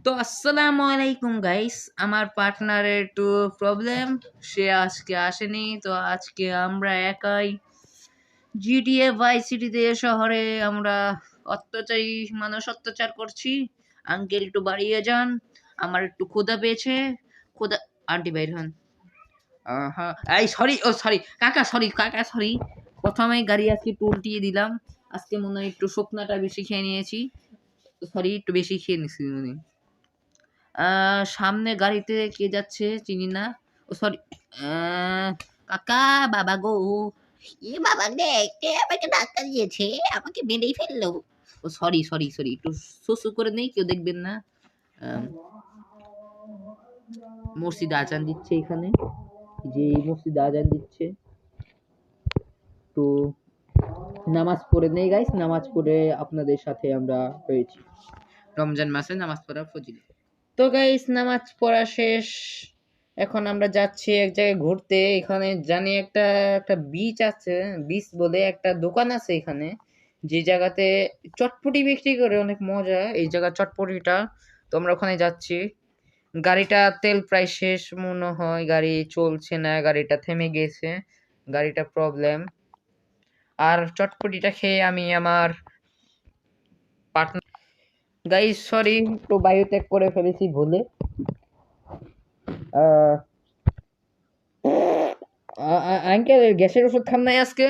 তো আসসালামু আলাইকুম গাইস, আমার পার্টনারের একটু প্রবলেম, সে আজকে আসেনি। তো আজকে আমরা একাই জিটিএ ভাই সিটিতে শহরে আমরা অত্যাচারী মানুষ অত্যাচার করছি। আঙ্কেল একটু বাড়িয়ে যান, আমার একটু ক্ষুধা পেয়েছে। ক্ষুধা আন্টি বাইর হন। হ্যাঁ, এই সরি, ও সরি কাকা, সরি কাকা, সরি। প্রথমে গাড়ি আজকে একটু উল্টিয়ে দিলাম। আজকে মনে হয় একটু শুকনাটা বেশি খেয়ে নিয়েছি। সরি, একটু বেশি খেয়ে নিয়েছি মনে হয়। সামনে গাড়িতে কে যাচ্ছে চিনি না। ও সরি, কাকা, বাবা গো। এ বাবা দেখ, কে আমাকে ধাক্কা দিয়েছে, আমাকে মেরেই ফেললো। ও সরি সরি সরি, একটু সুসু করে নেই, কেউ দেখবেন না। আম, মসজিদে আজান দিচ্ছে এখানে, যে মসজিদে আজান দিচ্ছে। তো নামাজ পড়ে নেই গাইস, নামাজ পড়ে আপনাদের সাথে আমরা হয়েছি। রমজান মাসে নামাজ পড়া ফজিলত। তো গাইস, নামাজ পড়া শেষ। এখন আমরা যাচ্ছি এক জায়গায় ঘুরতে। এখানে জানি একটা একটা বিচ আছে, বিচ বলে একটা দোকান আছে এখানে, যে জায়গাতে চটপটি বিক্রি করে, অনেক মজা এই জায়গা চটপটিটা। তো আমরা ওখানে যাচ্ছি। গাড়িটা তেল প্রায় শেষ মনে হয়, গাড়ি চলছে না, গাড়িটা থেমে গেছে, গাড়িটা প্রবলেম। আর চটপটিটা খেয়ে আমি আমার পার্টনার, গাইস সরি, তো বায়ু ত্যাগ করে ফেলেছি ভুলে। আহ আঙ্কেল, গ্যাসের ওষুধ খান নাই আজকে?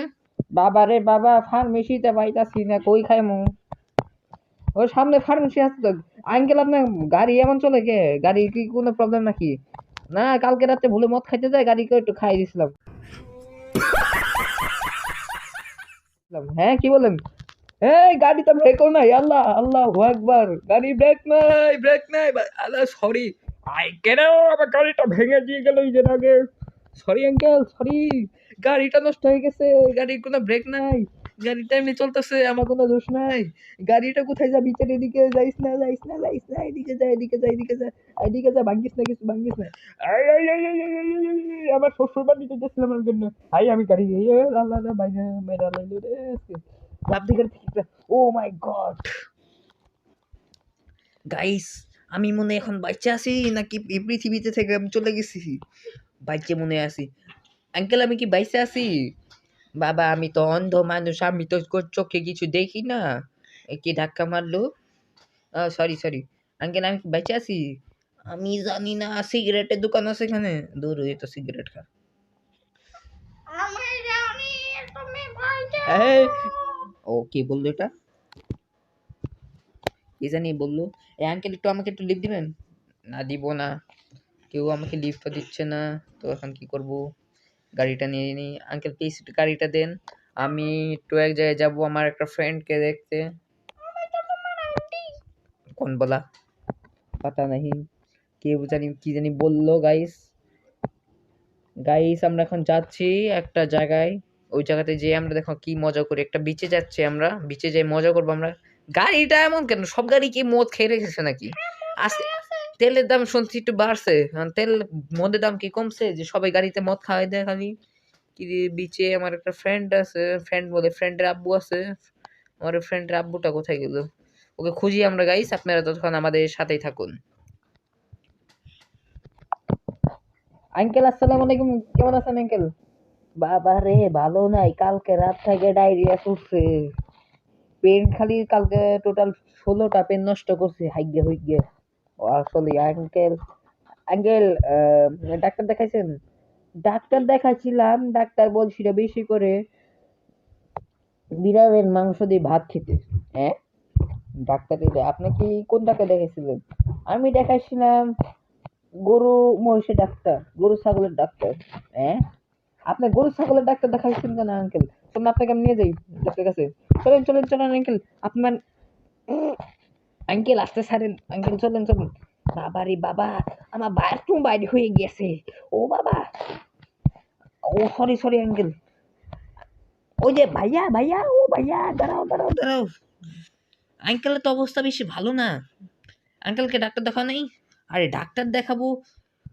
বাবা রে বাবা, ফার্মেসিতে পাইতাছি না, কই খাইমু? ওই সামনে ফার্মেসি আছে তো। আঙ্কেল, আপনার গাড়ি এমন চলে কে? গাড়ি কি কোনো প্রবলেম নাকি? না, কালকে রাতে ভুলে মদ খাইতে যায়, গাড়িকে একটু খাই দিছিলাম। হ্যাঁ, কি বলেন? এই গাড়িতে ব্রেকও নাই, আল্লাহ আল্লাহ আকবার, গাড়ি ব্রেক নাই, ব্রেক নাই, আল্লাহ সরি। আই কেন আমার গাড়িটা ভেঙে দিয়ে গেল এই যে আগে। Sorry uncle, sorry. গাড়িটা নষ্ট হয়ে গেছে, গাড়ির কোনো ব্রেক নাই, গাড়িটা এমনি চলতেছে, আমার কোনো দোষ নাই। গাড়িটা কোথায় যা, বিচার এদিকে যাইস না, যাইস না, যাইস না, এদিকে যা, এদিকে যা, এদিকে যা, এদিকে যা, ভাঙ্গিস না কিছু, ভাঙ্গিস না। I I I I I I I I, I, আমার শ্বশুর বাড়িতে গেছিলাম আমার জন্য। হাই, আমি গাড়ি আল্লাহ আল্লাহ বাইরে মেরা লাইলো রে আজকে। লাফ দিয়ে গাড়ি থেকে, ও মাই গড গাইস, আমি মনে এখন বাচ্চা আছি নাকি এই পৃথিবীতে থেকে আমি চলে গেছি? বাচ্চা মনে আছি। আঙ্কেল, আমি কি বাইসে আছি? বাবা, আমি তো অন্ধ মানুষ, আমি তো চোখে কিছু দেখি না। কি ধাক্কা মারলো? Sorry sorry. আঙ্কেল, আমি কি বাইচে আছি? আমি জানি না, সিগারেটের দোকান আছে এখানে, দূর হয়ে তো সিগারেট খা। আমি জানি তুমি বাঁচাও। এই, ও কি বললো এটা? কি জানি বললো। এই আঙ্কেল, একটু আমাকে একটু লিফট দিবেন? না, দিব না, কেউ আমাকে লিফটও দিচ্ছে না। তো এখন কি করব? গাড়িটা নিয়ে নিই। আঙ্কেল প্লিজ একটু গাড়িটা দেন, আমি একটু এক জায়গায় যাব আমার একটা ফ্রেন্ডকে দেখতে। কোন বলা? পাতা নাহি, কেউ জানি কি জানি বললো। গাইস গাইস, আমরা এখন যাচ্ছি একটা জায়গায়। ওই জায়গাতে যেয়ে আমরা দেখো কি মজা করি। একটা বিচে যাচ্ছি, আমরা বিচে যাই মজা করবো আমরা। গাড়িটা এমন কেন? সব গাড়ি কি মদ খেয়ে রেখেছে নাকি? আজকে তেলের দাম শুনছি একটু বাড়ছে। তেল, মদের দাম কি কমছে যে সবাই গাড়িতে মদ খাওয়াই দেয় খালি? কি রে, বিচে আমার একটা ফ্রেন্ড আছে, ফ্রেন্ড বলে ফ্রেন্ডের আব্বু আছে। আমার ফ্রেন্ডের আব্বুটা কোথায় গেল? ওকে খুঁজি আমরা গাইস, আপনারা ততক্ষণ আমাদের সাথেই থাকুন। আঙ্কেল, আসসালামু আলাইকুম, কেমন আছেন আঙ্কেল? বাবা রে, ভালো নাই, কালকে রাত থেকে ডায়রিয়া করছে। পেন খালি কালকে টোটাল 16টা পেন নষ্ট করছে, হাইগে হইগে। ও আসলে আঙ্কেল, আঙ্কেল, ডাক্তার দেখাইছেন? ডাক্তার দেখাইছিলাম, ডাক্তার বলছিল বেশি করে বিড়ালের মাংস দিয়ে ভাত খেতে। হ্যাঁ, ডাক্তার আপনি কি কোন ডাক্তার দেখাইছিলেন? আমি দেখাইছিলাম গরু মহিষের ডাক্তার, গরু ছাগলের ডাক্তার। হ্যাঁ, আপনি গরু ছাগলের ডাক্তার দেখাইছেন কেন আঙ্কেল? চলুন আপনাকে আমি নিয়ে যাই ডাক্তার কাছে। চলেন চলেন চলেন আঙ্কেল, আপনার আঙ্কেল আসতে ছাড়েন আঙ্কেল, চলেন চলেন। বাবা রে বাবা, আমার বাথরুম বাইরে হয়ে গেছে। ও বাবা, ও সরি সরি আঙ্কেল। ওই যে ভাইয়া ভাইয়া, ও ভাইয়া, দাঁড়াও দাঁড়াও দাঁড়াও। আঙ্কেলের তো অবস্থা বেশি ভালো না। আঙ্কেলকে ডাক্তার দেখাও নাই? আরে ডাক্তার দেখাবো,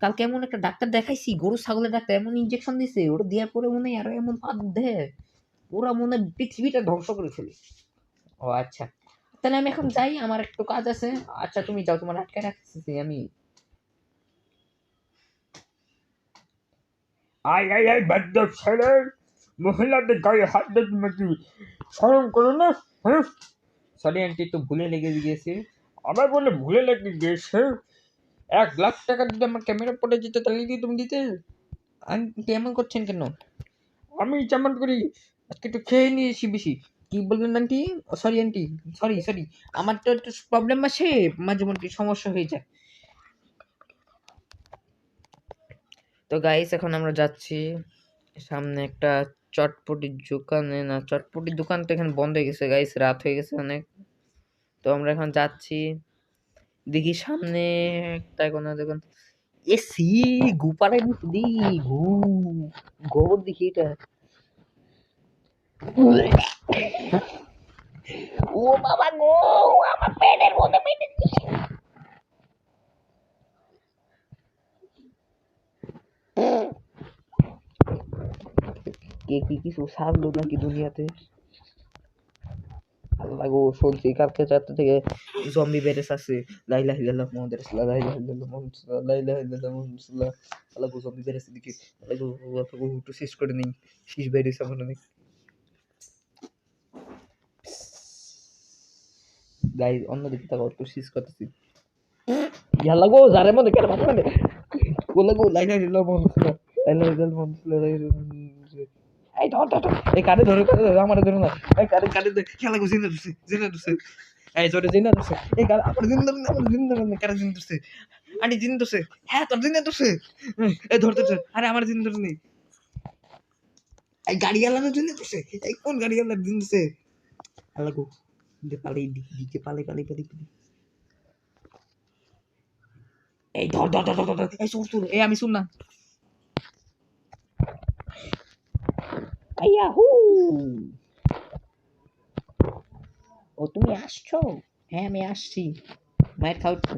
কালকে এমন একটা ডাক্তার দেখাইছি, গরু ছাগলের ডাক্তার, এমন ইনজেকশন দিছে, ওটা দেওয়ার পরে মনে হয় আরো এমন পাত দেয়, ওরা মনে হয় পৃথিবীটা ধ্বংস করে ফেলে। ও আচ্ছা, তাহলে আমি এখন যাই, আমার একটু কাজ আছে। আচ্ছা তুমি যাও, তোমার আটকে রাখতেছি আমি। আয় আয় আয় বাদ্য ছেলে, মহিলাদের গায়ে হাত দিতে নাকি শরম করো না? হ্যাঁ, সরি আন্টি, একটু ভুলে লেগে গিয়েছে। আবার বলে ভুলে লেগে গেছে। 1 লাখ টাকা যদি আমার ক্যামেরা পড়ে যেত তাহলে কি তুমি দিতে? আন্টি এমন করছেন কেন? আমি যেমন করি। আজকে একটু খেয়ে নিয়েছি বেশি। কি বললেন aunty? Sorry aunty, sorry sorry. আমার তো একটু প্রবলেম আছে, মাঝে মধ্যে সমস্যা হয়ে যায়। তো গাইস এখন আমরা যাচ্ছি সামনে একটা চটপটির দোকানে। না, চটপটির দোকান তো এখানে বন্ধ হয়ে গেছে গাইস, রাত হয়ে গেছে অনেক। তো আমরা এখন যাচ্ছি, দেখি সামনে একটা কোনো দোকান। এসি গুপারে দি ঘু গোবর দেখি এটা। ও বাবা গো, আমার পেটের মধ্যে পেটে কে কি কিছু সারলো নাকি দুনিয়াতে? আল্লাহ গো, শুনছি কালকে চারটে থেকে জম্বি বেড়েছে আছে। লা ইলাহা ইল্লাল্লাহ মুহাম্মাদুর রাসূলুল্লাহ, লা ইলাহা ইল্লাল্লাহ মুহাম্মাদুর রাসূলুল্লাহ, লা ইলাহা ইল্লাল্লাহ মুহাম্মাদুর রাসূলুল্লাহ। আল্লাহ গো, জম্বি বেড়েছে দেখি। আল্লাহ গো, একটু শেষ করে নেই, শীষ বেড়েছে আমার অনেক। গাইস অন্যদিকে তাকাও, একটু শীষ করতেছি। ইয়াল্লা গো, যারে মনে কেন মাথা মানে বলে গো, লা ইলাহা ইল্লাল্লাহ মুহাম্মাদুর রাসূলুল্লাহ, লা ইলাহা ইল্লাল্লাহ মুহাম্মাদুর রাসূলুল্লাহ, লা ইলাহা ইল্লাল্লাহ। এই ধর ধর ধর, এই কারে ধরো, কারে ধরো, আমারে ধরো না। এই কারে কারে ধর, খেলা গো, জিন্দা ধরছে, জিন্দা ধরছে। এই জোরে জিন্দা ধরছে। এই কারে আমার জিন্দা না, আমার জিন্দা না, কারে জিন্দা ধরছে? আন্টি জিন্দা ধরছে। হ্যাঁ, তোর জিন্দা ধরছে। এই ধর ধর ধর। আরে আমার জিন্দা ধরছে। এই গাড়ি আলাদা জিন্দা ধরছে। এই কোন গাড়ি আলাদা জিন্দা ধরছে? আল্লাহ গো, দে পালাই দিকে পালাই পালাই পালাই পালাই। এই ধর ধর ধর ধর ধর। এই সুর সুর, এই আমি শুন না। ইয়াহু! ও তুমি আসছো? হ্যাঁ আমি আসছি। মায়ের খাও একটু।